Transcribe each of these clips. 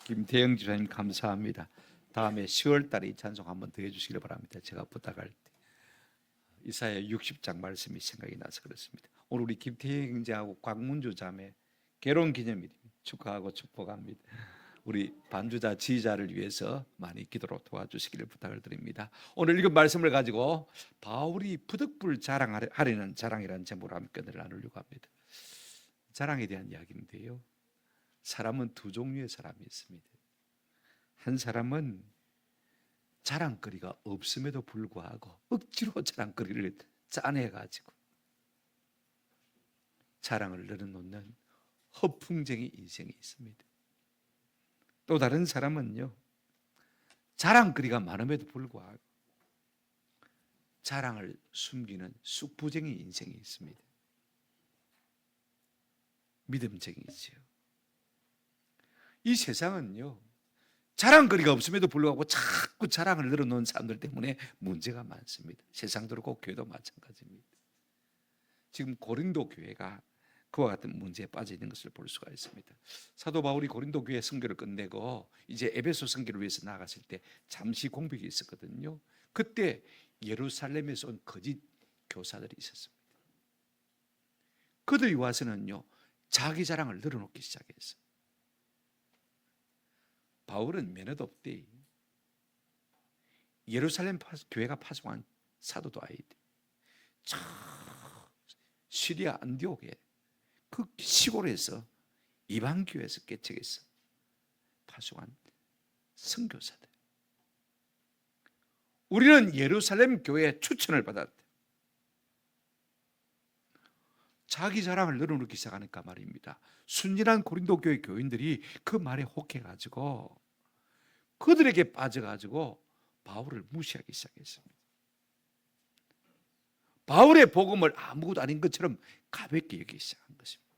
김태영 집사님 감사합니다. 다음에 10월 달에 이 찬송 한번 더 해주시길 바랍니다. 제가 부탁할 때 이사야 60장 말씀이 생각이 나서 그렇습니다. 오늘 우리 김태영 형제하고 광문주 자매 결혼 기념일 축하하고 축복합니다. 우리 반주자 지휘자를 위해서 많이 기도로 도와주시기를 부탁을 드립니다. 오늘 읽은 말씀을 가지고 바울이 부득불 자랑하려는 자랑이라는 제목으로 함께 나누려고 합니다. 자랑에 대한 이야기인데요, 사람은 두 종류의 사람이 있습니다. 한 사람은 자랑거리가 없음에도 불구하고 억지로 자랑거리를 짜내가지고 자랑을 늘어놓는 허풍쟁이 인생이 있습니다. 또 다른 사람은요, 자랑거리가 많음에도 불구하고 자랑을 숨기는 쑥부쟁이 인생이 있습니다. 믿음쟁이지요. 이 세상은요, 자랑거리가 없음에도 불구하고 자꾸 자랑을 늘어놓는 사람들 때문에 문제가 많습니다. 세상도 그렇고 교회도 마찬가지입니다. 지금 고린도 교회가 그와 같은 문제에 빠져 있는 것을 볼 수가 있습니다. 사도 바울이 고린도 교회 선교를 끝내고 이제 에베소 선교를 위해서 나갔을 때 잠시 공백이 있었거든요. 그때 예루살렘에서 온 거짓 교사들이 있었습니다. 그들이 와서는요, 자기 자랑을 늘어놓기 시작했어요. 바울은 면허도 없대. 예루살렘 교회가 파송한 사도도 아닌데 저 시리아 안디옥에 그 시골에서 이방 교회에서 개척해서 파송한 선교사들. 우리는 예루살렘 교회의 추천을 받았대. 자기 자랑을 늘어놓기 시작하니까 말입니다. 순진한 고린도 교회 교인들이 그 말에 혹해가지고 그들에게 빠져가지고 바울을 무시하기 시작했습니다. 바울의 복음을 아무것도 아닌 것처럼 가볍게 여기기 시작한 것입니다.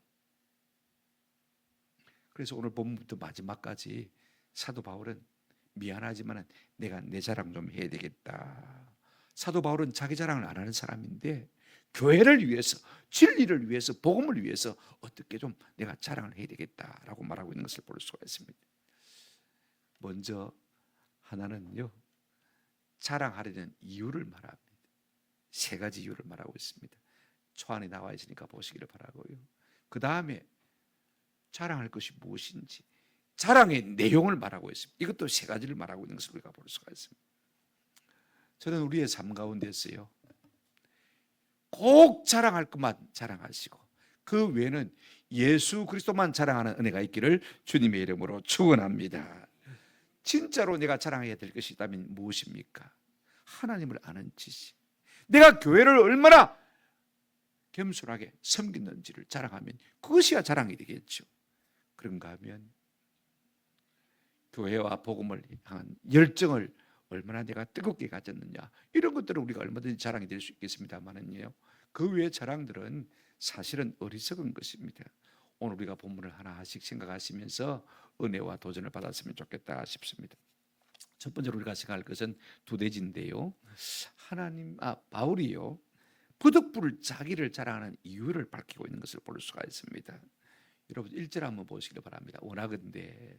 그래서 오늘 본문부터 마지막까지 사도 바울은 미안하지만 내가 내 자랑 좀 해야 되겠다. 사도 바울은 자기 자랑을 안 하는 사람인데 교회를 위해서, 진리를 위해서, 복음을 위해서 어떻게 좀 내가 자랑을 해야 되겠다라고 말하고 있는 것을 볼 수가 있습니다. 먼저 하나는요, 자랑하려는 이유를 말합니다. 세 가지 이유를 말하고 있습니다. 초안에 나와 있으니까 보시기를 바라고요. 그 다음에 자랑할 것이 무엇인지 자랑의 내용을 말하고 있습니다. 이것도 세 가지를 말하고 있는 것을 우리가 볼 수가 있습니다. 저는 우리의 삶 가운데서요, 꼭 자랑할 것만 자랑하시고 그 외에는 예수 그리스도만 자랑하는 은혜가 있기를 주님의 이름으로 축원합니다. 진짜로 내가 자랑해야 될 것이 있다면 무엇입니까? 하나님을 아는 지식, 내가 교회를 얼마나 겸손하게 섬기는지를 자랑하면 그것이야 자랑이 되겠죠. 그런가 하면 교회와 복음을 향한 열정을 얼마나 내가 뜨겁게 가졌느냐, 이런 것들은 우리가 얼마든지 자랑이 될 수 있겠습니다만은요, 그 외의 자랑들은 사실은 어리석은 것입니다. 오늘 우리가 본문을 하나씩 생각하시면서 은혜와 도전을 받았으면 좋겠다 싶습니다. 첫 번째로 우리가 생각할 것은 두 대지인데요, 바울이요, 부득불 자기를 자랑하는 이유를 밝히고 있는 것을 볼 수가 있습니다. 여러분 1절 한번 보시기 바랍니다. 원하건대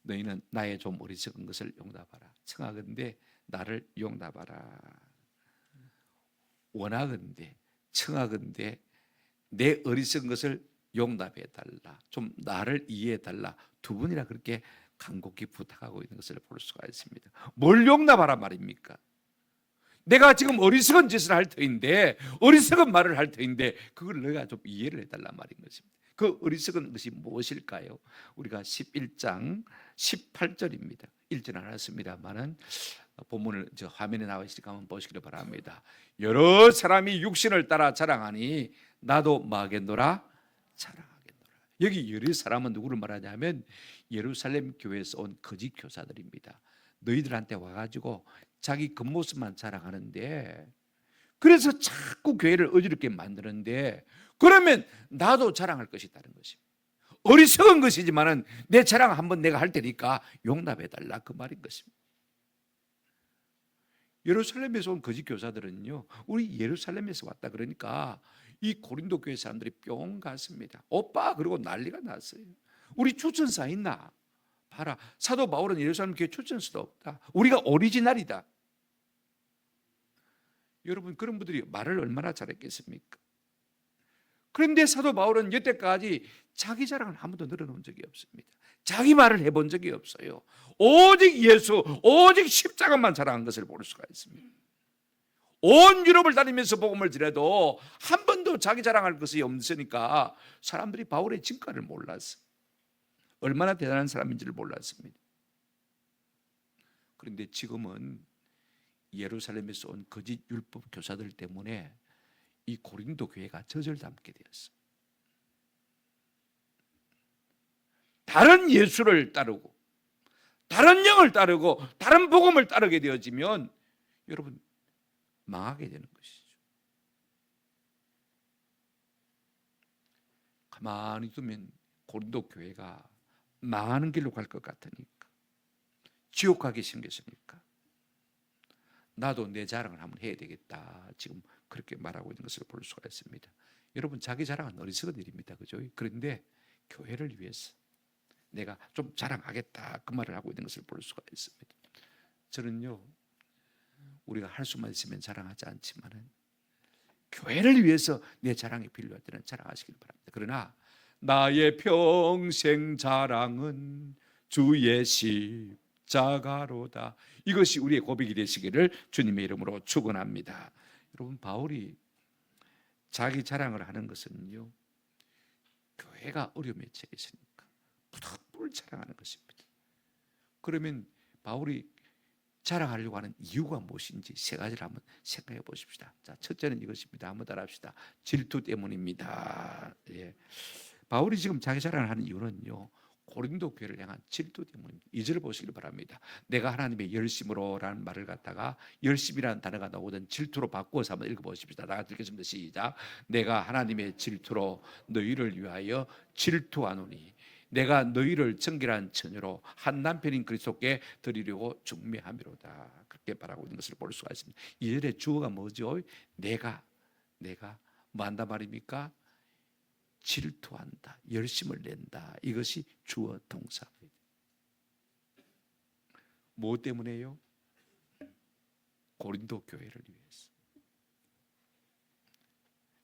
너희는 나의 좀 어리석은 것을 용납하라. 청하건대 나를 용납하라. 원하건대, 청하건대 내 어리석은 것을 용납해 달라, 좀 나를 이해해 달라, 두 분이나 그렇게 간곡히 부탁하고 있는 것을 볼 수가 있습니다. 뭘 용납하라 말입니까? 내가 지금 어리석은 짓을 할 터인데, 어리석은 말을 할 터인데 그걸 너희가 좀 이해를 해달란 말인 것입니다. 그 어리석은 것이 무엇일까요? 우리가 11장 18절입니다. 읽지는 않았습니다만은 본문을 저 화면에 나와 있으니까 한번 보시기를 바랍니다. 여러 사람이 육신을 따라 자랑하니 나도 마겠노라 자랑하겠노라. 여기 여러 사람은 누구를 말하냐면 예루살렘 교회에서 온 거짓 교사들입니다. 너희들한테 와가지고 자기 겉모습만 자랑하는데, 그래서 자꾸 교회를 어지럽게 만드는데, 그러면 나도 자랑할 것이 있다는 것입니다. 어리석은 것이지만은 내 자랑 한번 내가 할 테니까 용납해달라, 그 말인 것입니다. 예루살렘에서 온 거짓 교사들은요, 우리 예루살렘에서 왔다 그러니까 이 고린도 교회 사람들이 뿅 갔습니다. 오빠, 그리고 난리가 났어요. 우리 추천사 있나? 봐라, 사도 바울은 예루살렘 교회 초청할 수도 없다. 우리가 오리지널이다. 여러분, 그런 분들이 말을 얼마나 잘했겠습니까? 그런데 사도 바울은 여태까지 자기 자랑을 한 번도 늘어놓은 적이 없습니다. 자기 말을 해본 적이 없어요. 오직 예수, 오직 십자가만 자랑한 것을 볼 수가 있습니다. 온 유럽을 다니면서 복음을 전해도 한 번도 자기 자랑할 것이 없으니까 사람들이 바울의 진가를 몰랐어. 얼마나 대단한 사람인지를 몰랐습니다. 그런데 지금은 예루살렘에서 온 거짓 율법 교사들 때문에 이 고린도 교회가 저절담게 되었어. 다른 예수를 따르고 다른 영을 따르고 다른 복음을 따르게 되어지면 여러분 망하게 되는 것이죠. 가만히 두면 고린도 교회가 망하는 길로 갈 것 같으니까, 지옥 가기 생겼으니까 나도 내 자랑을 한번 해야 되겠다, 지금 그렇게 말하고 있는 것을 볼 수가 있습니다. 여러분, 자기 자랑은 어리석은 일입니다. 그죠? 그런데 교회를 위해서 내가 좀 자랑하겠다, 그 말을 하고 있는 것을 볼 수가 있습니다. 저는요, 우리가 할 수만 있으면 자랑하지 않지만은 교회를 위해서 내 자랑이 필요할 때는 자랑하시길 바랍니다. 그러나 나의 평생 자랑은 주의 십자가로다. 이것이 우리의 고백이 되시기를 주님의 이름으로 축원합니다. 여러분, 바울이 자기 자랑을 하는 것은요, 교회가 어려움에 처해 있으니까 부득불 자랑하는 것입니다. 그러면 바울이 자랑하려고 하는 이유가 무엇인지 세 가지를 한번 생각해 보십시다. 자, 첫째는 이것입니다. 한번 따라합시다. 질투 때문입니다. 예. 바울이 지금 자기 자랑을 하는 이유는요, 고린도 교회를 향한 질투 때문입니다. 2절을 보시길 바랍니다. 내가 하나님의 열심으로라는 말을 갖다가 열심이라는 단어가 나오던 질투로 바꾸어서 한번 읽어보십시다. 다 같이 읽겠습니다. 시작. 내가 하나님의 질투로 너희를 위하여 질투하노니 내가 너희를 정결한 처녀로 한 남편인 그리스도께 드리려고 중매함이로다. 그렇게 말하고 있는 것을 볼 수가 있습니다. 2절의 주어가 뭐죠? 내가 뭐 한다 말입니까? 질투한다, 열심을 낸다. 이것이 주어 동사입니다. 뭐 때문에요? 고린도 교회를 위해서.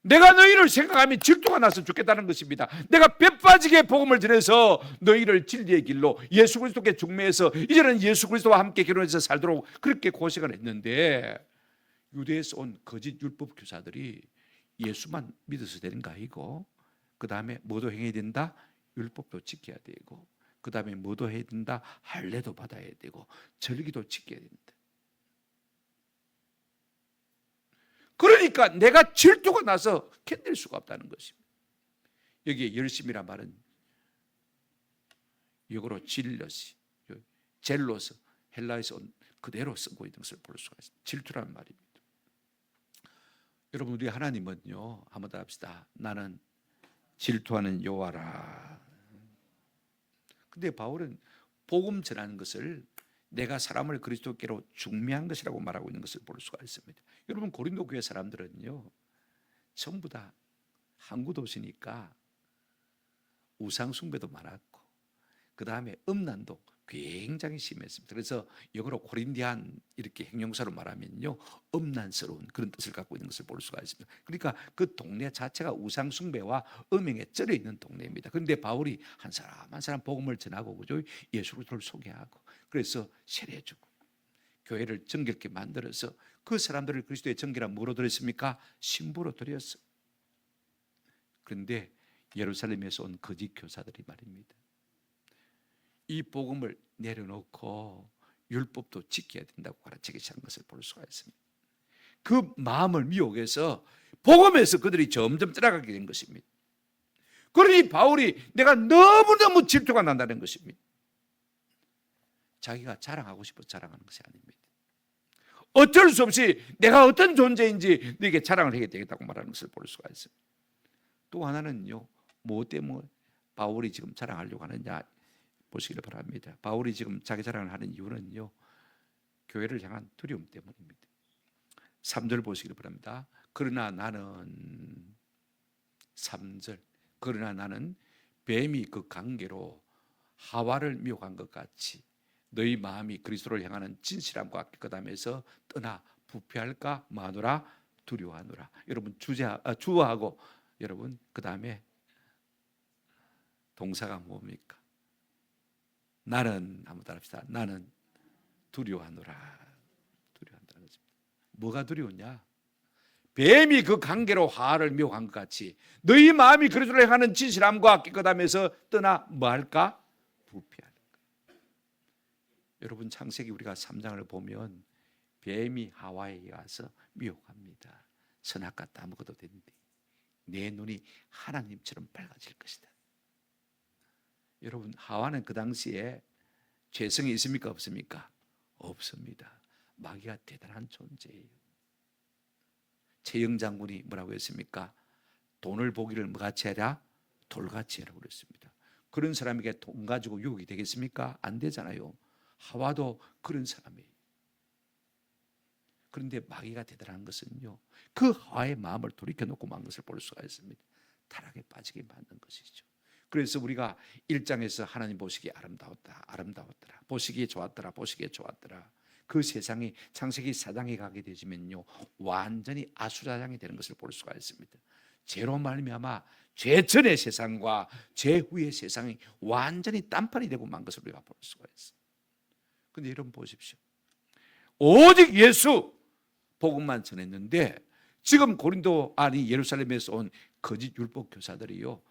내가 너희를 생각하면 질투가 나서 죽겠다는 것입니다. 내가 뼈 빠지게 복음을 전해서 너희를 진리의 길로 예수 그리스도께 중매해서 이제는 예수 그리스도와 함께 결혼해서 살도록 그렇게 고생을 했는데, 유대에서 온 거짓 율법 교사들이 예수만 믿어서 되는가 이거, 그 다음에 뭐도 행해야 된다? 율법도 지켜야 되고, 그 다음에 뭐도 해야 된다? 할례도 받아야 되고, 절기도 지켜야 된다. 그러니까 내가 질투가 나서 견딜 수가 없다는 것입니다. 여기에 열심이란 말은 역으로 질러시, 젤로스, 헬라에서 온 그대로 쓰고 있는 것을 볼 수가 있습니다. 질투라는 말입니다. 여러분, 우리 하나님은요, 한번 더 합시다. 나는 질투하는 여호와라. 근데 바울은 복음 전하는 것을 내가 사람을 그리스도께로 중매한 것이라고 말하고 있는 것을 볼 수가 있습니다. 여러분, 고린도 교회 사람들은요, 전부 다 항구 도시니까 우상 숭배도 많았고, 그 다음에 음란도 굉장히 심했습니다. 그래서 역으로 코린디안 이렇게 형용사로 말하면요, 음란스러운 그런 뜻을 갖고 있는 것을 볼 수가 있습니다. 그러니까 그 동네 자체가 우상 숭배와 음행에 쩔어 있는 동네입니다. 그런데 바울이 한 사람 한 사람 복음을 전하고, 그죠? 예수 그리스도를 소개하고, 그래서 세례주고 교회를 정결케 만들어서 그 사람들을 그리스도의 정결한 뭐로 드렸습니까? 신부로 드렸어요. 그런데 예루살렘에서 온 거짓 교사들이 말입니다, 이 복음을 내려놓고 율법도 지켜야 된다고 가르치기 시작한 것을 볼 수가 있습니다. 그 마음을 미혹해서 복음에서 그들이 점점 떠나가게 된 것입니다. 그러니 바울이 내가 너무너무 질투가 난다는 것입니다. 자기가 자랑하고 싶어 자랑하는 것이 아닙니다. 어쩔 수 없이 내가 어떤 존재인지 너에게 자랑을 해야 되겠다고 말하는 것을 볼 수가 있습니다. 또 하나는요, 뭐 때문에 바울이 지금 자랑하려고 하느냐 보시기를 바랍니다. 바울이 지금 자기 자랑을 하는 이유는요, 교회를 향한 두려움 때문입니다. 3절 보시기를 바랍니다. 그러나 나는 3절, 그러나 나는 뱀이 그 관계로 하와를 미혹한 것 같이 너희 마음이 그리스도를 향하는 진실함과 깨끗함에서 떠나 부패할까 마노라 두려워하노라. 여러분 주어하고 여러분 그 다음에 동사가 뭡니까? 나는 한번 따라합시다. 나는 두려워하노라. 두려워한다는 것입니다. 뭐가 두려웠냐? 뱀이 그 관계로 하와를 미혹한 것 같이 너희 마음이 그리스도를 향하는 진실함과 깨끗함에서 떠나 뭐할까? 부패할까. 여러분 창세기 우리가 3장을 보면 뱀이 하와에게 와서 미혹합니다. 선악과도 안 먹어도 되는데 내 눈이 하나님처럼 밝아질 것이다. 여러분 하와는 그 당시에 죄성이 있습니까? 없습니까? 없습니다. 마귀가 대단한 존재예요. 최영 장군이 뭐라고 했습니까? 돈을 보기를 뭐같이 해라? 돌같이 해라고 그랬습니다. 그런 사람에게 돈 가지고 유혹이 되겠습니까? 안 되잖아요. 하와도 그런 사람이에요. 그런데 마귀가 대단한 것은요, 그 하와의 마음을 돌이켜놓고 만 것을 볼 수가 있습니다. 타락에 빠지게 만든 것이죠. 그래서 우리가 1장에서 하나님 보시기에 아름다웠다, 아름다웠더라, 보시기에 좋았더라, 보시기에 좋았더라. 그 세상이 창세기 4장에 가게 되지면요 완전히 아수라장이 되는 것을 볼 수가 있습니다. 죄로 말미암아 죄 전의 세상과 죄 후의 세상이 완전히 딴판이 되고 만 것을 우리가 볼 수가 있어요. 그런데 여러분 보십시오. 오직 예수 복음만 전했는데 지금 고린도 아니 예루살렘에서 온 거짓 율법 교사들이요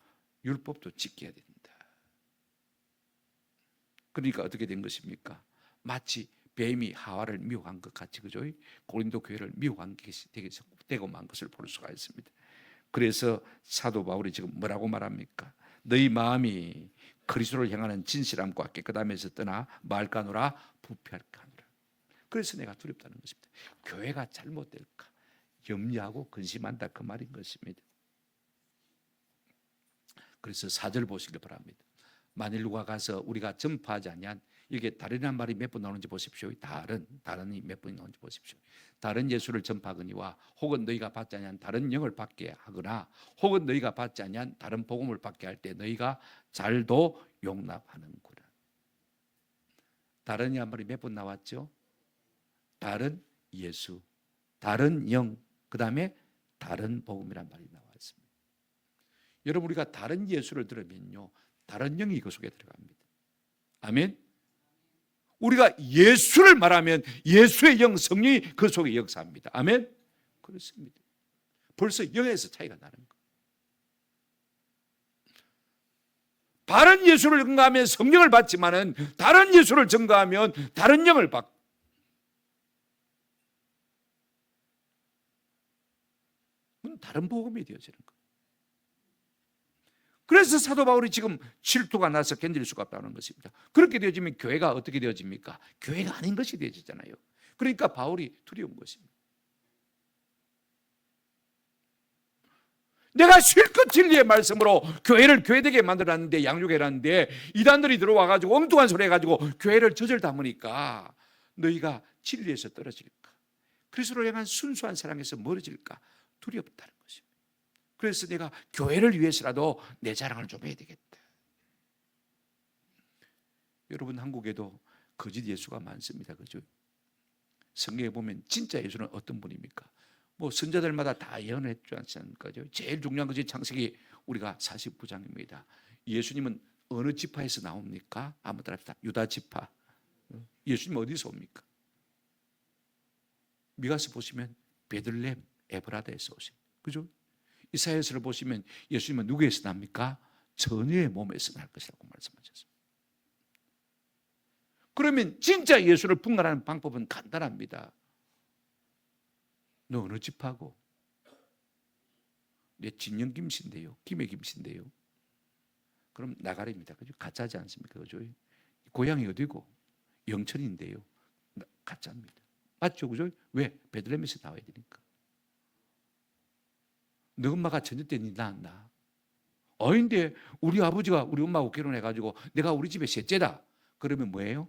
율법도 지켜야 된다. 그러니까 어떻게 된 것입니까? 마치 뱀이 하와를 미혹한 것 같이 그죠? 고린도 교회를 미혹한 것이 되고 만 것을 볼 수가 있습니다. 그래서 사도 바울이 지금 뭐라고 말합니까? 너희 마음이 그리스도를 향하는 진실함과 깨끗함에서 떠나 말까노라 부패할까 하노라. 그래서 내가 두렵다는 것입니다. 교회가 잘못될까 염려하고 근심한다 그 말인 것입니다. 그래서 4절 보시길 바랍니다. 만일 누가 가서 우리가 전파하지 아니한 이게 다른이란 말이 몇 번 나오는지 보십시오. 다른이 몇 번 나오는지 보십시오. 다른 예수를 전파하거니와 혹은 너희가 받지 아니한 다른 영을 받게 하거나 혹은 너희가 받지 아니한 다른 복음을 받게 할 때 너희가 잘도 용납하는구나. 다른이란 말이 몇 번 나왔죠? 다른 예수, 다른 영, 그 다음에 다른 복음이란 말이 나왔습니다. 여러분 우리가 다른 예수를 들으면요 다른 영이 그 속에 들어갑니다. 아멘. 우리가 예수를 말하면 예수의 영 성령이 그 속에 역사합니다. 아멘. 그렇습니다. 벌써 영에서 차이가 나는 거예요. 다른 예수를 증거하면 성령을 받지만은 다른 예수를 증거하면 다른 영을 받고 다른 복음이 되어지는 거예요. 그래서 사도 바울이 지금 질투가 나서 견딜 수가 없다는 것입니다. 그렇게 되어지면 교회가 어떻게 되어집니까? 교회가 아닌 것이 되어지잖아요. 그러니까 바울이 두려운 것입니다. 내가 실컷 진리의 말씀으로 교회를 교회되게 만들었는데 양육해놨는데 이단들이 들어와가지고 엉뚱한 소리 해가지고 교회를 저절 담으니까 너희가 진리에서 떨어질까? 그리스도를 향한 순수한 사랑에서 멀어질까? 두렵다는 것입니다. 그래서 내가 교회를 위해서라도 내 자랑을 좀 해야 되겠다. 여러분 한국에도 거짓 예수가 많습니다. 그죠? 성경에 보면 진짜 예수는 어떤 분입니까? 뭐 선자들마다 다 예언을 했지 않습니까? 제일 중요한 것이 창세기 우리가 49장입니다. 예수님은 어느 지파에서 나옵니까? 한번 따라합시다. 유다 지파. 예수님 어디서 옵니까? 미가서 보시면 베들레헴 에브라다에서 오십니다. 그죠? 이사야서를 보시면 예수님은 누구에서 납니까? 처녀의 몸에서 날 것이라고 말씀하셨습니다. 그러면 진짜 예수를 분간하는 방법은 간단합니다. 너 어느 집하고? 내 진영 김씨인데요. 김해 김씨인데요. 그럼 나가리입니다. 그죠? 가짜지 않습니까? 그죠? 고향이 어디고? 영천인데요. 가짜입니다. 맞죠? 그죠? 왜? 베들레헴에서 나와야 되니까. 너 엄마가 전쟁 때 니 낳았나? 근데 우리 아버지가 우리 엄마하고 결혼해가지고 내가 우리 집에 셋째다. 그러면 뭐예요?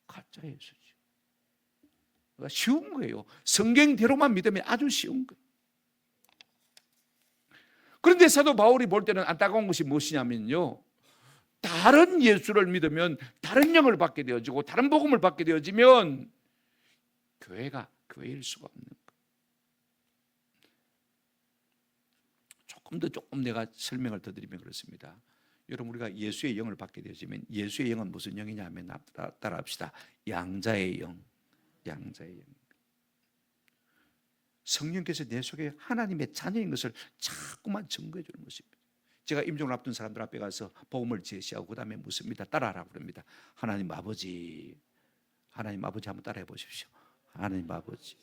가짜 예수죠. 그러니까 쉬운 거예요. 성경대로만 믿으면 아주 쉬운 거예요. 그런데 사도 바울이 볼 때는 안타까운 것이 무엇이냐면요. 다 다른 예수를 믿으면 다른 영을 받게 되어지고 다른 복음을 받게 되어지면 교회가 교회일 수가 없는 거예요. 조금 내가 설명을 더 드리면 그렇습니다. 여러분, 우리가 예수의 영을 받게 되어지면 예수의 영은 무슨 영이냐 하면 따라합시다. 양자의 영. 양자의 영. 성령께서 내 속에 하나님의 자녀인 것을 자꾸만 증거해 주는 것입니다. 제가 임종을 앞둔 사람들 앞에 가서 복음을 제시하고 그 다음에 묻습니다. 따라하라고 그럽니다. 하나님 아버지, 하나님 아버지 한번 따라해 보십시오. 하나님 아버지.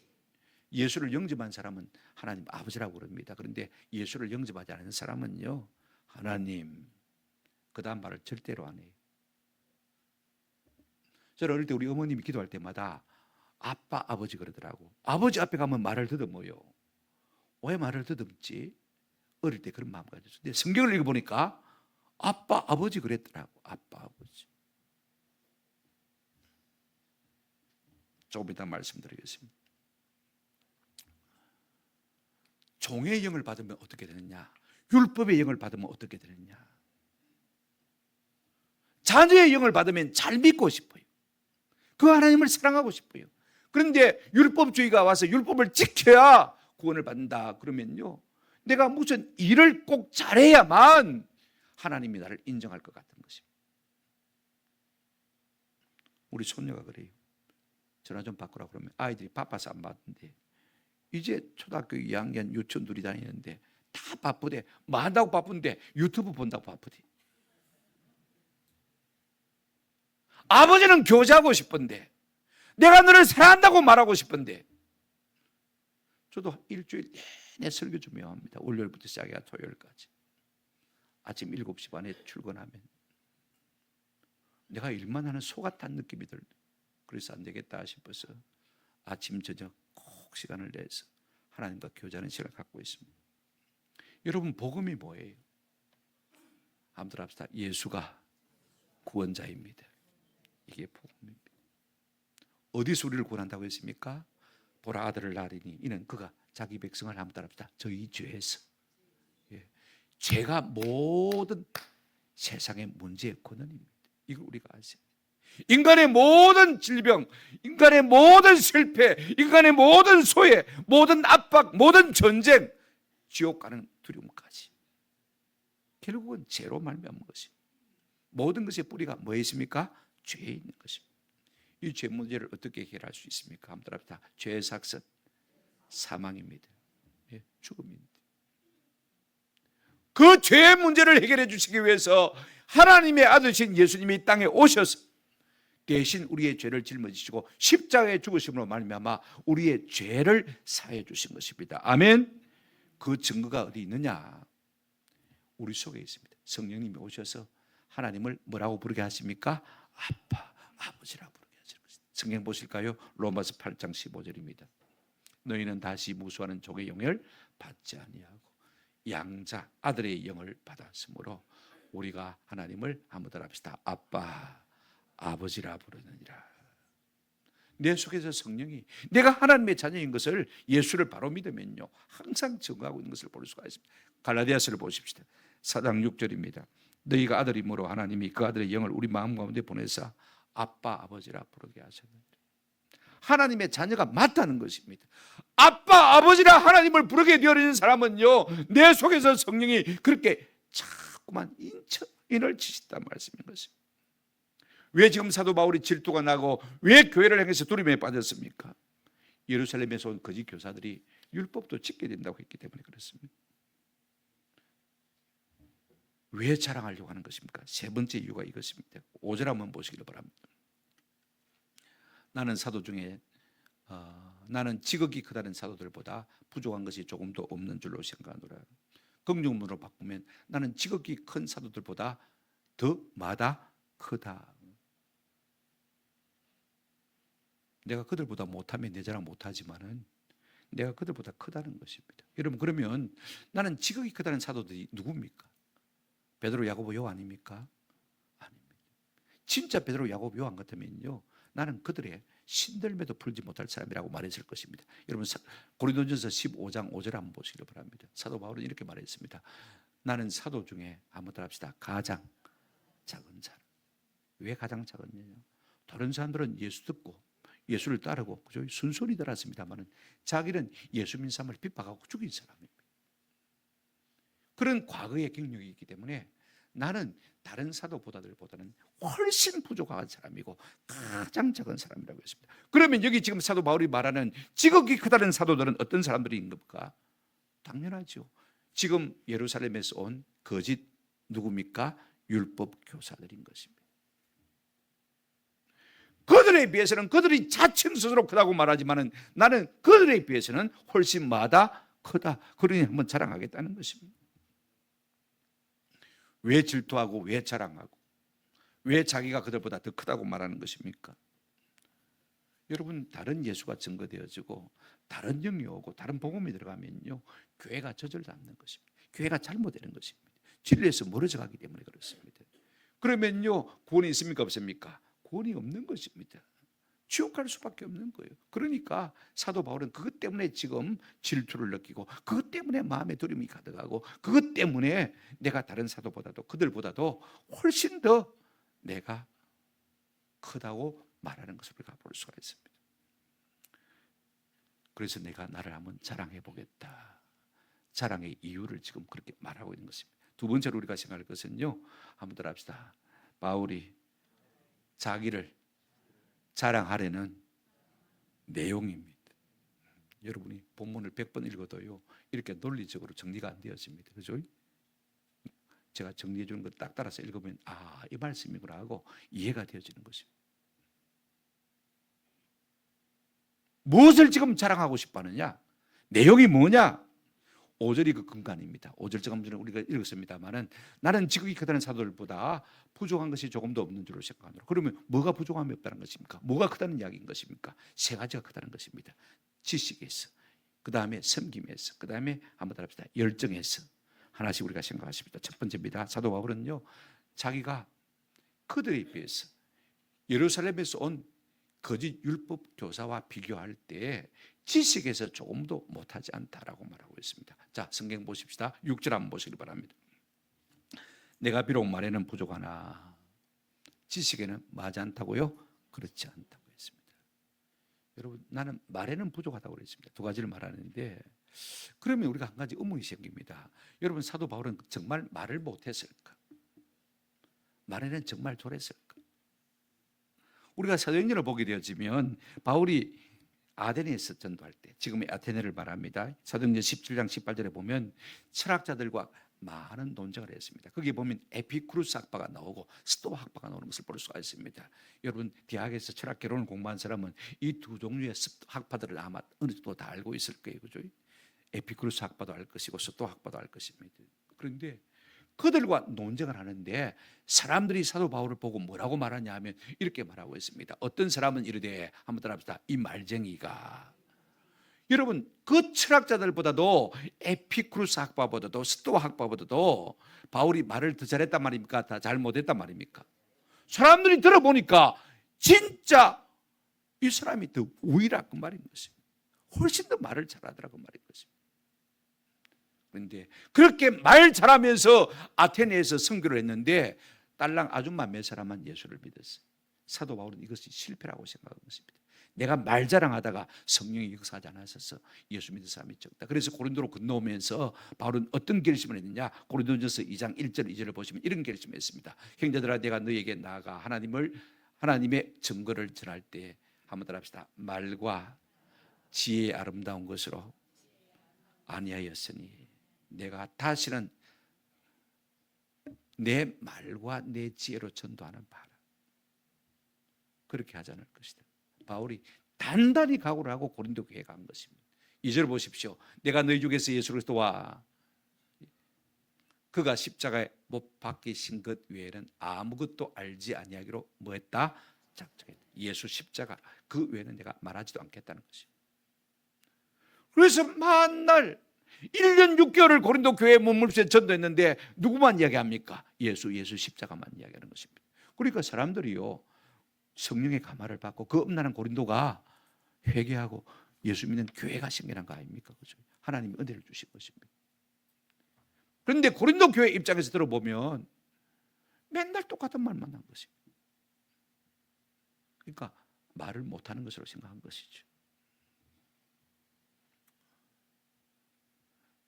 예수를 영접한 사람은 하나님 아버지라고 그럽니다. 그런데 예수를 영접하지 않은 사람은요, 하나님, 그 다음 말을 절대로 안 해요. 저는 어릴 때 우리 어머님이 기도할 때마다 아빠, 아버지 그러더라고. 아버지 앞에 가면 말을 더듬어요. 왜 말을 더듬지? 어릴 때 그런 마음 가졌어요. 근데 성경을 읽어보니까 아빠, 아버지 그랬더라고. 아빠, 아버지. 조금 이따 말씀드리겠습니다. 종의 영을 받으면 어떻게 되느냐? 율법의 영을 받으면 어떻게 되느냐? 자녀의 영을 받으면 잘 믿고 싶어요. 그 하나님을 사랑하고 싶어요. 그런데 율법주의가 와서 율법을 지켜야 구원을 받는다 그러면요, 내가 무슨 일을 꼭 잘해야만 하나님이 나를 인정할 것 같은 것입니다. 우리 손녀가 그래요. 전화 좀 바꾸라 그러면 아이들이 바빠서 안 받는데, 이제 초등학교 2학년 유치원 둘이 다니는데 다 바쁘대. 뭐 한다고 바쁜데 유튜브 본다고 바쁘대. 아버지는 교제하고 싶은데, 내가 너를 사랑한다고 말하고 싶은데. 저도 일주일 내내 설교 좀 합니다. 월요일부터 시작해서 토요일까지. 아침 7시 반에 출근하면 내가 일만 하는 소 같은 느낌이 들어요. 그래서 안 되겠다 싶어서 아침 저녁 꼭 시간을 내서 하나님과 교제하는 시간을 갖고 있습니다. 여러분, 복음이 뭐예요? 한번 합시다. 예수가 구원자입니다. 이게 복음입니다. 어디서 우리를 구원한다고 했습니까? 보라, 아들을 낳으리니 이는 그가 자기 백성을 한번 따라합시다. 저희 죄에서. 예. 죄가 모든 세상의 문제의 근원입니다. 이걸 우리가 아세요. 인간의 모든 질병, 인간의 모든 실패, 인간의 모든 소외, 모든 압박, 모든 전쟁, 지옥 가는 두려움까지 결국은 죄로 말미암은 것입니다. 모든 것의 뿌리가 뭐에 있습니까? 죄에 있는 것입니다. 이 죄 문제를 어떻게 해결할 수 있습니까? 한번 따라합시다. 죄의 삭선, 사망입니다. 예, 죽음입니다. 그 죄의 문제를 해결해 주시기 위해서 하나님의 아들이신 예수님이 이 땅에 오셔서 대신 우리의 죄를 짊어지시고 십자가에 죽으심으로 말미암아 우리의 죄를 사해 주신 것입니다. 아멘. 그 증거가 어디 있느냐? 우리 속에 있습니다. 성령님이 오셔서 하나님을 뭐라고 부르게 하십니까? 아빠, 아버지라고 부르게 하시는 것입니다. 성경 보실까요? 로마서 8장 15절입니다. 너희는 다시 무수하는 종의 영을 받지 아니하고 양자 아들의 영을 받았으므로 우리가 하나님을 한번 따라합시다. 아빠, 아버지라 부르느니라. 내 속에서 성령이 내가 하나님의 자녀인 것을, 예수를 바로 믿으면요, 항상 증거하고 있는 것을 볼 수가 있습니다. 갈라디아서를 보십시다. 4장 6절입니다. 너희가 아들이므로 하나님이 그 아들의 영을 우리 마음 가운데 보내사 아빠, 아버지라 부르게 하셨는데, 하나님의 자녀가 맞다는 것입니다. 아빠, 아버지라 하나님을 부르게 되어진 사람은요, 내 속에서 성령이 그렇게 자꾸만 인을 치신단 말씀인 것입니다. 왜 지금 사도 바울이 질투가 나고 왜 교회를 향해서 두려움에 빠졌습니까? 예루살렘에서 온 거짓 교사들이 율법도 지켜야 된다고 했기 때문에 그렇습니다. 왜 자랑하려고 하는 것입니까? 세 번째 이유가 이것입니다. 5절 한번 보시기를 바랍니다. 나는 사도 중에 나는 지극히 크다는 사도들보다 부족한 것이 조금도 없는 줄로 생각하노라. 긍정문으로 바꾸면 나는 지극히 큰 사도들보다 더 마다 크다. 내가 그들보다 못하면 내 자랑 못하지만은 내가 그들보다 크다는 것입니다. 여러분, 그러면 나는 지극히 크다는 사도들이 누굽니까? 베드로, 야고보, 요 아닙니까? 아닙니다. 진짜 베드로, 야고보, 요한 같으면요, 나는 그들의 신들매도 풀지 못할 사람이라고 말했을 것입니다. 여러분, 고린도전서 15장 5절 한번 보시기를 바랍니다. 사도 바울은 이렇게 말했습니다. 나는 사도 중에 한번 따라합시다. 가장 작은 사람. 왜 가장 작은냐? 다른 사람들은 예수 듣고 예수를 따르고 그죠? 순순히 따랐습니다만은 자기는 예수 믿는 사람을 핍박하고 죽인 사람입니다. 그런 과거의 경력이 있기 때문에 나는 다른 사도보다는 훨씬 부족한 사람이고 가장 작은 사람이라고 했습니다. 그러면 여기 지금 사도 바울이 말하는 지극히 크다는 사도들은 어떤 사람들인 겁니까? 당연하죠. 지금 예루살렘에서 온 거짓 누굽니까? 율법 교사들인 것입니다. 그들에 비해서는 그들이 자칭 스스로 크다고 말하지만 나는 그들에 비해서는 훨씬 마다 크다. 그러니 한번 자랑하겠다는 것입니다. 왜 질투하고 왜 자랑하고 왜 자기가 그들보다 더 크다고 말하는 것입니까? 여러분, 다른 예수가 증거되어지고 다른 영이 오고 다른 복음이 들어가면요 교회가 저절잡는 것입니다. 교회가 잘못되는 것입니다. 진리에서 멀어져 가기 때문에 그렇습니다. 그러면요 구원이 있습니까 없습니까? 구원이 없는 것입니다. 지옥 갈 수밖에 없는 거예요. 그러니까 사도 바울은 그것 때문에 지금 질투를 느끼고 그것 때문에 마음에 두려움이 가득하고 그것 때문에 내가 다른 사도보다도 그들보다도 훨씬 더 내가 크다고 말하는 것을 우리가 볼 수가 있습니다. 그래서 내가 나를 한번 자랑해 보겠다. 자랑의 이유를 지금 그렇게 말하고 있는 것입니다. 두 번째로 우리가 생각할 것은요, 한번 더 합시다. 바울이 자기를 자랑하려는 내용입니다. 여러분이 본문을 100번 읽어도요 이렇게 논리적으로 정리가 안 되어집니다. 그죠? 제가 정리해 주는 거 딱 따라서 읽으면 이 말씀이구나 하고 이해가 되어지는 것입니다. 무엇을 지금 자랑하고 싶어 하느냐? 내용이 뭐냐? 5절이 그 근간입니다. 5절 지금 전에 우리가 읽었습니다만은 나는 지극히 크다는 사도들보다 부족한 것이 조금도 없는 줄로 생각하노라. 그러면 뭐가 부족함이 없다는 것입니까? 뭐가 크다는 이야기인 것입니까? 세 가지가 크다는 것입니다. 지식에서, 그 다음에 섬김에서, 그 다음에 한번 합시다. 열정에서. 하나씩 우리가 생각하십니다. 첫 번째입니다. 사도 바울은요 자기가 그들에 비해서 예루살렘에서 온 거짓 율법 교사와 비교할 때 지식에서 조금도 못하지 않다라고 말하고 있습니다. 자, 성경 보십시다. 6절 한번 보시기 바랍니다. 내가 비록 말에는 부족하나 지식에는 맞지 않다고요? 그렇지 않다고 했습니다. 여러분, 나는 말에는 부족하다고 그랬습니다. 두 가지를 말하는데 그러면 우리가 한 가지 의문이 생깁니다. 여러분, 사도 바울은 정말 말을 못했을까? 말에는 정말 졸했을까? 우리가 사도행전을 보게 되어지면 바울이 아테네에서 전도할 때, 지금의 아테네를 말합니다. 사도행전 17장 18절에 보면 철학자들과 많은 논쟁을 했습니다. 거기에 보면 에피쿠루스 학파가 나오고 스토아 학파가 나오는 것을 볼 수가 있습니다. 여러분, 대학에서 철학 개론을 공부한 사람은 이 두 종류의 학파들을 아마 어느 정도 다 알고 있을 거예요. 그죠? 에피쿠루스 학파도 알 것이고 스토아 학파도 알 것입니다. 그런데 그들과 논쟁을 하는데 사람들이 사도 바울을 보고 뭐라고 말하냐 하면 이렇게 말하고 있습니다. 어떤 사람은 이르되, 한번 따라합시다. 이 말쟁이가. 여러분, 그 철학자들보다도 에피쿠루스 학파보다도 스토아 학파보다도 바울이 말을 더 잘했단 말입니까? 더 잘못했단 말입니까? 사람들이 들어보니까 진짜 이 사람이 더 우위라고 말인 것입니다. 훨씬 더 말을 잘하더라고 말인 것입니다. 그런데 그렇게 말 잘하면서 아테네에서 선교를 했는데 딸랑 아줌마 몇 사람만 예수를 믿었어요. 사도 바울은 이것이 실패라고 생각한 것입니다. 내가 말 자랑하다가 성령이 역사하지 않았어서 예수 믿는 사람이 적다. 그래서 고린도로 건너오면서 바울은 어떤 결심을 했느냐? 고린도전서 2장 1절 2절을 보시면 이런 결심을 했습니다. 형제들아, 내가 너에게 나아가 하나님의 증거를 전할 때, 한번 더 합시다. 말과 지혜의 아름다운 것으로 아니하였으니 내가 다시는 내 말과 내 지혜로 전도하는 바라. 그렇게 하지 않을 것이다. 바울이 단단히 각오를 하고 고린도 교회에 간 것입니다. 2절 보십시오. 내가 너희 중에서 예수 그리스도와 그가 십자가에 못 박히신 것 외에는 아무것도 알지 아니하기로 뭐했다? 작정했다. 예수 십자가 그 외에는 내가 말하지도 않겠다는 것입니다. 그래서 만날 1년 6개월을 고린도 교회에 머물면서 전도했는데 누구만 이야기합니까? 예수 십자가만 이야기하는 것입니다. 그러니까 사람들이요 성령의 감화를 받고 그 엄난한 고린도가 회개하고 예수 믿는 교회가 생겨난 거 아닙니까? 그죠? 하나님이 은혜를 주신 것입니다. 그런데 고린도 교회 입장에서 들어보면 맨날 똑같은 말만 한 것입니다. 그러니까 말을 못하는 것으로 생각한 것이죠.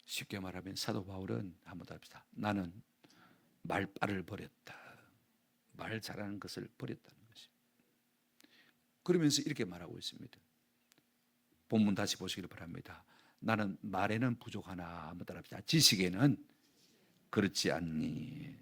쉽게 말하면 사도 바울은 한번 더 합시다. 나는 말빨을 버렸다. 말 잘하는 것을 버렸다는 것입니다. 그러면서 이렇게 말하고 있습니다. 본문 다시 보시길 바랍니다. 나는 말에는 부족하나 한번 따라합시다. 지식에는 그렇지 않니.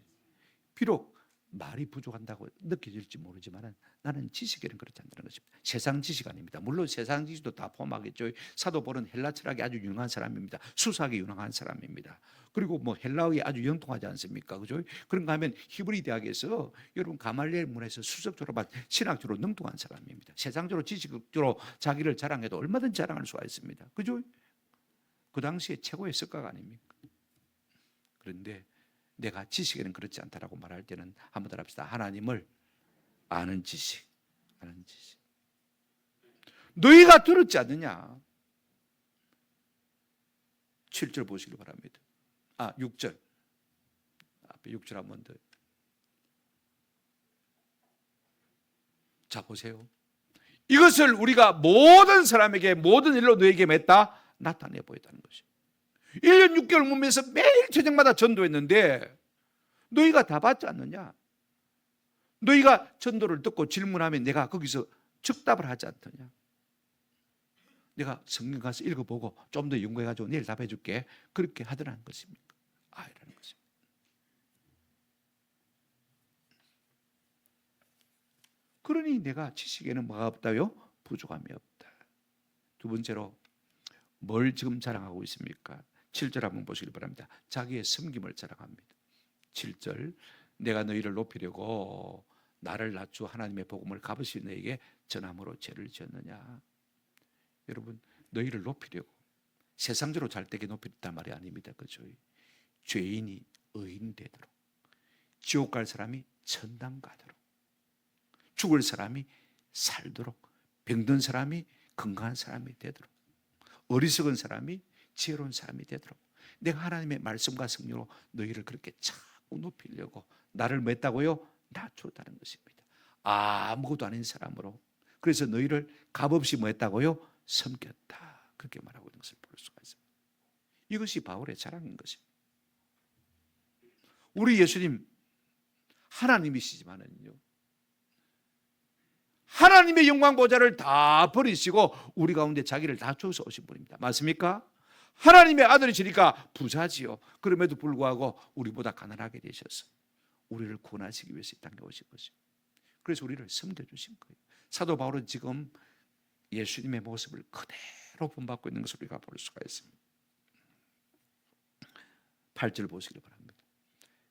비록 말이 부족한다고 느껴질지 모르지만 나는 지식에는 그렇지 않다는 것입니다. 세상 지식 아닙니다. 물론 세상 지식도 다 포함하겠죠. 사도 바울은 헬라 철학이 아주 유능한 사람입니다. 수사학이 유능한 사람입니다. 그리고 뭐 헬라어에 아주 영통하지 않습니까? 그죠? 그런가 하면 히브리 대학에서 여러분 가말리엘 문에서 수석 졸업한 신학적으로 능통한 사람입니다. 세상적으로 지식적으로 자기를 자랑해도 얼마든지 자랑할 수가 있습니다. 그죠? 그 당시에 최고의 석가가 아닙니까? 그런데 내가 지식에는 그렇지 않다라고 말할 때는 한번 더 합시다. 하나님을 아는 지식, 아는 지식. 너희가 들었지 않느냐? 7절 보시기 바랍니다. 6절. 앞에 6절 한번 더. 자, 보세요. 이것을 우리가 모든 사람에게 모든 일로 너에게 맺다 나타내 보였다는 것이죠. 1년 6개월 몸에서 매일 저녁마다 전도했는데 너희가 다 받지 않느냐? 너희가 전도를 듣고 질문하면 내가 거기서 즉답을 하지 않더냐? 내가 성경 가서 읽어보고 좀 더 연구해가지고 내일 답해 줄게. 그렇게 하더라는 것입니까? 이라는 것입니다. 그러니 내가 지식에는 뭐가 없다요? 부족함이 없다. 두 번째로 뭘 지금 자랑하고 있습니까? 7절 한번 보시기 바랍니다. 자기의 섬김을 자랑합니다. 7절 내가 너희를 높이려고 나를 낮추어 하나님의 복음을 값없이 너에게 전함으로 죄를 지었느냐. 여러분 너희를 높이려고 세상적으로 잘 되게 높이렸단 말이 아닙니다. 그죠? 죄인이 의인 되도록, 지옥 갈 사람이 천당 가도록, 죽을 사람이 살도록, 병든 사람이 건강한 사람이 되도록, 어리석은 사람이 지혜로운 사람이 되도록 내가 하나님의 말씀과 성령으로 너희를 그렇게 자꾸 높이려고 나를 뭐 했다고요? 낮췄다는 것입니다. 아무것도 아닌 사람으로. 그래서 너희를 값없이 뭐 했다고요? 섬겼다. 그렇게 말하고 있는 것을 볼 수가 있습니다. 이것이 바울의 자랑인 것입니다. 우리 예수님 하나님이시지만은요, 하나님의 영광 보좌를 다 버리시고 우리 가운데 자기를 다 주어서 오신 분입니다. 맞습니까? 하나님의 아들이시니까 부자지요. 그럼에도 불구하고 우리보다 가난하게 되셔서 우리를 구원하시기 위해서 이 땅에 오신 것이죠. 그래서 우리를 섬겨주신 거예요. 사도 바울은 지금 예수님의 모습을 그대로 본받고 있는 것을 우리가 볼 수가 있습니다. 8절 보시기 바랍니다.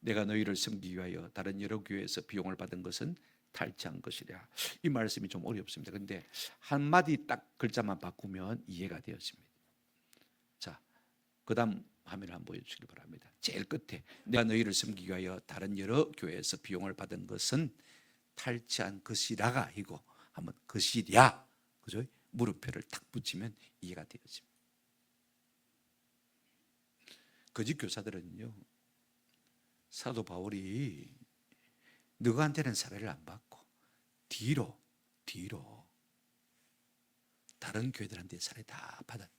내가 너희를 섬기기 위하여 다른 여러 교회에서 비용을 받은 것은 탈취한 것이랴. 이 말씀이 좀 어렵습니다. 그런데 한마디 딱 글자만 바꾸면 이해가 되었습니다. 자, 그 다음 화면을 한번 보여주시기 바랍니다. 제일 끝에 내가 너희를 섬기기 위하여 다른 여러 교회에서 비용을 받은 것은 탈취한 것이라가 이거 한번 것이랴, 그죠? 물음표를 탁 붙이면 이해가 되어집니다. 거짓 교사들은요, 사도 바울이 너희한테는 사례를 안 받고 뒤로 다른 교회들한테 사례 다 받았디,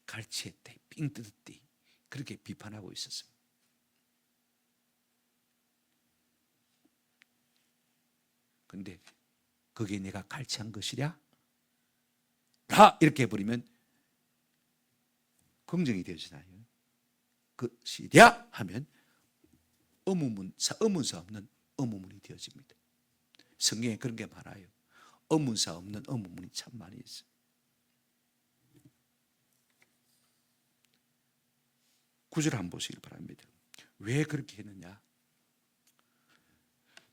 갈취했대, 삥 뜯었디, 그렇게 비판하고 있었습니다. 근데 그게 내가 갈취한 것이랴? 라 이렇게 해버리면 긍정이 되어지나요? 것이랴 하면 의문사 없는 의문문이 되어집니다. 성경에 그런 게 많아요. 의문사 없는 의문문이 참 많이 있어요. 구절 한번 보시길 바랍니다. 왜 그렇게 했느냐?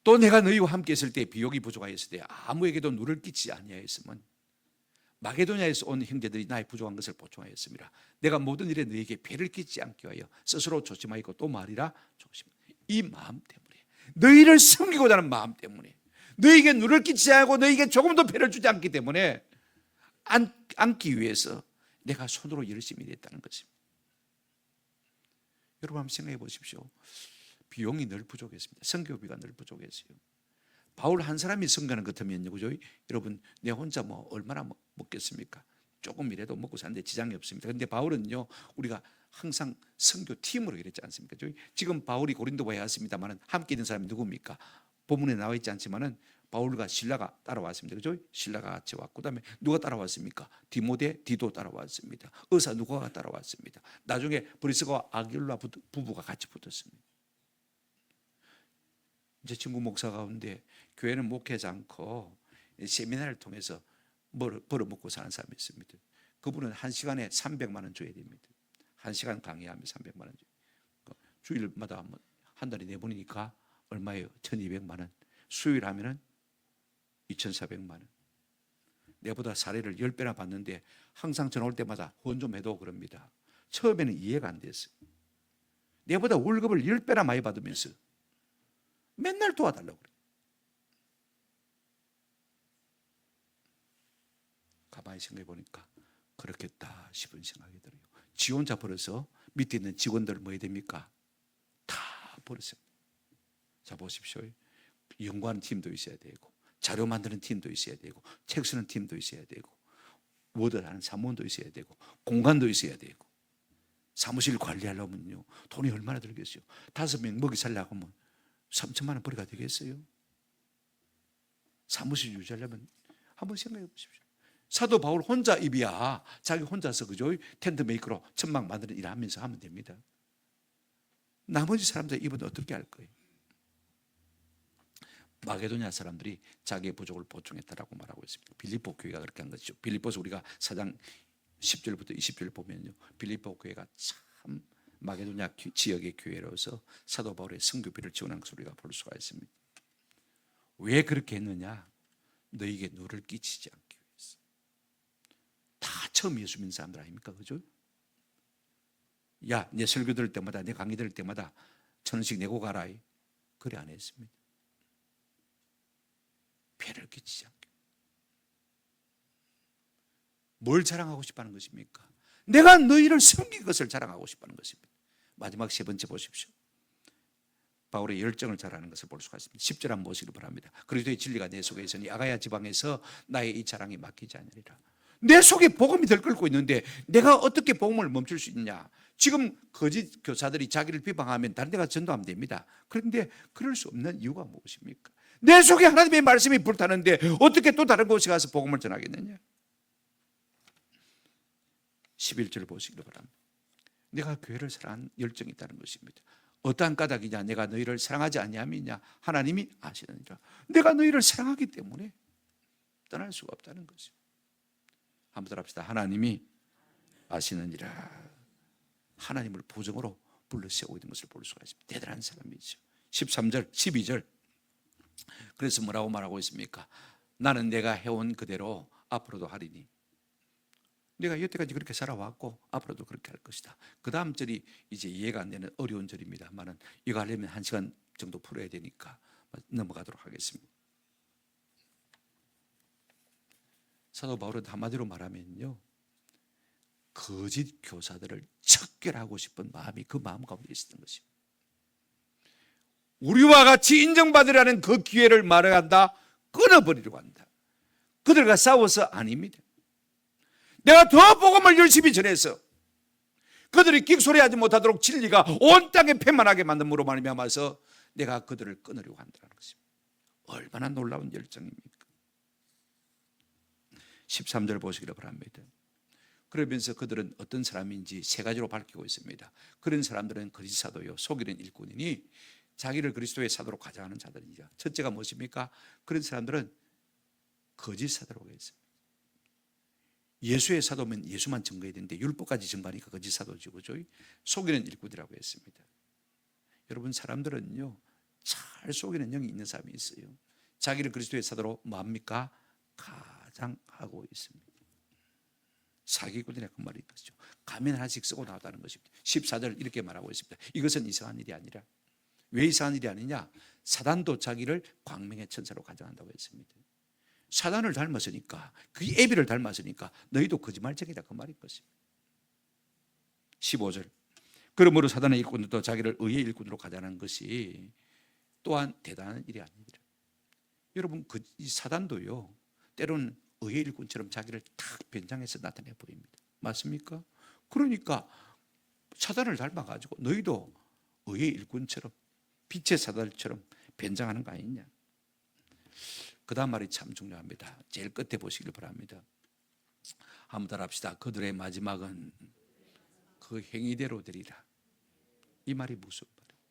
또 내가 너희와 함께 있을 때 비용이 부족하였을 때 아무에게도 누를 끼치지 아니하였으면 마게도냐에서 온 형제들이 나의 부족한 것을 보충하였습니다. 내가 모든 일에 너희에게 배를 끼치지 않게 하여 스스로 조심하였고 또 말이라 조심. 이 마음 때문에, 너희를 섬기고자 하는 마음 때문에, 너희에게 누를 끼치지 않고 너희에게 조금도 배를 주지 않기 때문에 안기 위해서 내가 손으로 열심히 했다는 것입니다. 여러분 한번 생각해 보십시오. 비용이 늘 부족했습니다. 선교비가 늘 부족했어요. 바울 한 사람이 선교하는 것 같으면요, 그죠? 여러분, 내 혼자 뭐 얼마나 먹겠습니까? 조금이라도 먹고 사는데 지장이 없습니다. 그런데 바울은요, 우리가 항상 선교 팀으로 일했지 않습니까? 지금 바울이 고린도에 왔습니다만 함께 있는 사람이 누굽니까? 본문에 나와 있지 않지만은 바울과 실라가 따라왔습니다. 그죠? 실라가 같이 왔고, 그다음에 누가 따라왔습니까? 디모데, 디도 따라왔습니다. 의사 누가가 따라왔습니다. 나중에 브리스가와 아길라 부부가 같이 붙었습니다. 제 친구 목사 가운데 교회는 목회하지 않고 세미나를 통해서 벌어먹고 사는 사람이 있습니다. 그분은 한 시간에 300만 원 줘야 됩니다. 한 시간 강의하면 300만 원 줘요. 주일마다 한 달에 4번이니까 얼마예요? 1200만 원. 수요일 하면은 2400만 원. 내보다 사례를 10배나 받는데 항상 전화 올 때마다 후원 좀 해도 그럽니다. 처음에는 이해가 안 됐어요. 내보다 월급을 10배나 많이 받으면서 맨날 도와달라고 그래요. 가만히 생각해 보니까 그렇겠다 싶은 생각이 들어요. 지 혼자 벌어서 밑에 있는 직원들 뭐 해야 됩니까? 다 벌었어요. 자, 보십시오. 연구하는 팀도 있어야 되고, 자료 만드는 팀도 있어야 되고, 책 쓰는 팀도 있어야 되고, 워드하는 사무원도 있어야 되고, 공간도 있어야 되고, 사무실 관리하려면요 돈이 얼마나 들겠어요? 5명 먹이 살려고 하면 3천만 원 벌이가 되겠어요? 사무실 유지하려면 한번 생각해 보십시오. 사도 바울 혼자 입이야. 자기 혼자서 그죠? 텐트 메이커로 천막 만드는 일 하면서 하면 됩니다. 나머지 사람들 입은 어떻게 할 거예요? 마게도냐 사람들이 자기의 부족을 보충했다라고 말하고 있습니다. 빌립보 교회가 그렇게 한 것이죠. 빌립보서 우리가 4장 10절부터 20절 보면요, 빌립보 교회가 참 마게도냐 지역의 교회로서 사도 바울의 선교비를 지원한 것을 우리가 볼 수가 있습니다. 왜 그렇게 했느냐? 너에게 누를 끼치지 않기 위해서. 다 처음 예수 믿는 사람들 아닙니까? 그죠? 야, 내 설교 들을 때마다, 내 강의 들을 때마다 1,000원씩 내고 가라. 그래 안 했습니다. 폐를 끼치지 않게. 뭘 자랑하고 싶어하는 것입니까? 내가 너희를 섬긴 것을 자랑하고 싶어하는 것입니다. 마지막 3번째 보십시오. 바울의 열정을 잘하는 것을 볼 수가 있습니다. 10절 한번 보시기 바랍니다. 그리스도의 진리가 내 속에 있으니 아가야 지방에서 나의 이 자랑이 맡기지 아니하리라. 내 속에 복음이 들끓고 있는데 내가 어떻게 복음을 멈출 수 있냐? 지금 거짓 교사들이 자기를 비방하면 다른 데 가서 전도하면 됩니다. 그런데 그럴 수 없는 이유가 무엇입니까? 내 속에 하나님의 말씀이 불타는데 어떻게 또 다른 곳에 가서 복음을 전하겠느냐? 11절 보시기 바랍니다. 내가 교회를 사랑하는 열정이 있다는 것입니다. 어떠한 까닭이냐? 내가 너희를 사랑하지 아니함이냐? 하나님이 아시느니라. 내가 너희를 사랑하기 때문에 떠날 수가 없다는 것이죠. 한번 더 합시다. 하나님이 아시느니라. 하나님을 보정으로 불러 세우고 있는 것을 볼 수가 있습니다. 대단한 사람이죠. 13절, 12절. 그래서 뭐라고 말하고 있습니까? 나는 내가 해온 그대로 앞으로도 하리니. 내가 여태까지 그렇게 살아왔고 앞으로도 그렇게 할 것이다. 그 다음 절이 이제 이해가 안 되는 어려운 절입니다만은 이거 하려면 1시간 정도 풀어야 되니까 넘어가도록 하겠습니다. 사도 바울은 한마디로 말하면요, 거짓 교사들을 척결하고 싶은 마음이 그 마음 가운데 있었던 것입니다. 우리와 같이 인정받으라는 그 기회를 말해간다, 끊어버리려고 한다. 그들과 싸워서 아닙니다. 내가 더 복음을 열심히 전해서 그들이 끽소리하지 못하도록 진리가 온 땅에 폐만하게 만듦으로 말미암아서 내가 그들을 끊으려고 한다는 것입니다. 얼마나 놀라운 열정입니까? 13절 보시기를 바랍니다. 그러면서 그들은 어떤 사람인지 3가지로 밝히고 있습니다. 그런 사람들은 거짓 사도요, 속이는 일꾼이니 자기를 그리스도의 사도로 가장하는 자들이죠. 첫째가 무엇입니까? 그런 사람들은 거짓 사도라고 했습니다. 예수의 사도면 예수만 증거해야 되는데 율법까지 증거하니까 거짓 사도죠. 그죠? 속이는 일꾼이라고 했습니다. 여러분, 사람들은요, 잘 속이는 영이 있는 사람이 있어요. 자기를 그리스도의 사도로 뭡니까? 가장하고 있습니다. 사기꾼이라고 그 말이 있죠. 가면 하나씩 쓰고 나왔다는 것입니다. 14절 이렇게 말하고 있습니다. 이것은 이상한 일이 아니라. 왜 이상한 일이 아니냐? 사단도 자기를 광명의 천사로 가장한다고 했습니다. 사단을 닮았으니까, 그 애비를 닮았으니까 너희도 거짓말쟁이다 그 말인 것입니다. 15절. 그러므로 사단의 일꾼들도 자기를 의의 일꾼으로 가자는 것이 또한 대단한 일이 아닙니다. 여러분, 이 사단도요, 때로는 의의 일꾼처럼 자기를 탁 변장해서 나타내 보입니다. 맞습니까? 그러니까 사단을 닮아가지고 너희도 의의 일꾼처럼, 빛의 사단처럼 변장하는 거 아니냐. 그 다음 말이 참 중요합니다. 제일 끝에 보시길 바랍니다. 한번 따라합시다. 그들의 마지막은 그 행위대로 되리라. 이 말이 무슨 말이에요?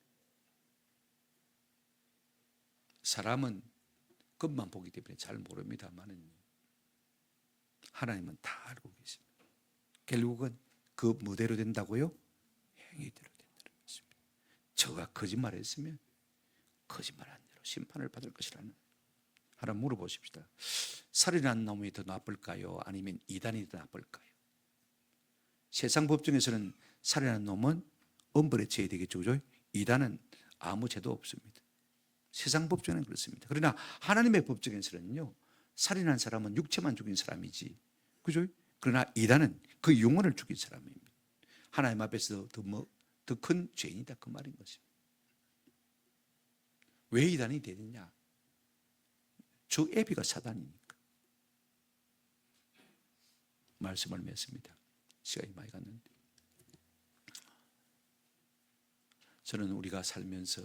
사람은 겉만 보기 때문에 잘 모릅니다만은 하나님은 다 알고 계십니다. 결국은 그 무대로 된다고요? 행위대로 된다는 것입니다. 저가 거짓말했으면 거짓말한 대로 심판을 받을 것이라는. 하나 물어보십시다. 살인한 놈이 더 나쁠까요? 아니면 이단이 더 나쁠까요? 세상 법정에서는 살인한 놈은 엄벌에 처해야 되겠죠, 그죠? 이단은 아무 죄도 없습니다. 세상 법정은 그렇습니다. 그러나 하나님의 법정에서는요, 살인한 사람은 육체만 죽인 사람이지, 그죠? 그러나 이단은 그 영혼을 죽인 사람입니다. 하나님 앞에서 더 큰 죄인이다, 그 말인 것입니다. 왜 이단이 되느냐? 저 애비가 사단이니까. 말씀을 맺습니다. 시간이 많이 갔는데, 저는 우리가 살면서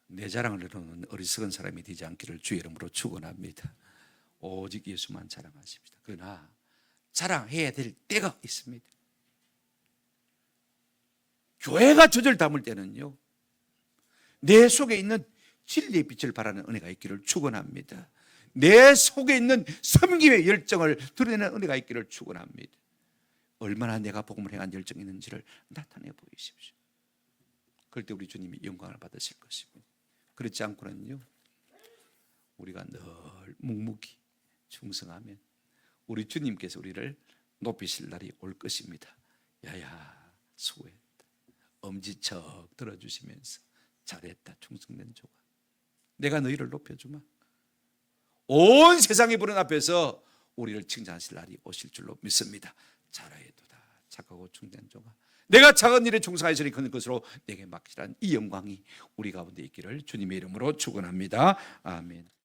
내 자랑을 해놓는 어리석은 사람이 되지 않기를 주의 이름으로 축원합니다. 오직 예수만 자랑하십시다. 그러나 자랑해야 될 때가 있습니다. 교회가 저절 담을 때는요, 내 속에 있는 진리의 빛을 발하는 은혜가 있기를 축원합니다. 내 속에 있는 섬김의 열정을 드러내는 은혜가 있기를 축원합니다. 얼마나 내가 복음을 행한 열정이 있는지를 나타내 보이십시오. 그럴 때 우리 주님이 영광을 받으실 것입니다. 그렇지 않고는요, 우리가 늘 묵묵히 충성하면 우리 주님께서 우리를 높이실 날이 올 것입니다. 야야, 수고했다. 엄지척 들어주시면서 잘했다, 충성된 조가. 내가 너희를 높여주마. 온 세상의 부른 앞에서 우리를 칭찬하실 날이 오실 줄로 믿습니다. 잘하였도다, 착하고 충성된 조가. 내가 작은 일에 충성하였으니 그 것으로 내게 맡기란 이 영광이 우리 가운데 있기를 주님의 이름으로 축원합니다. 아멘.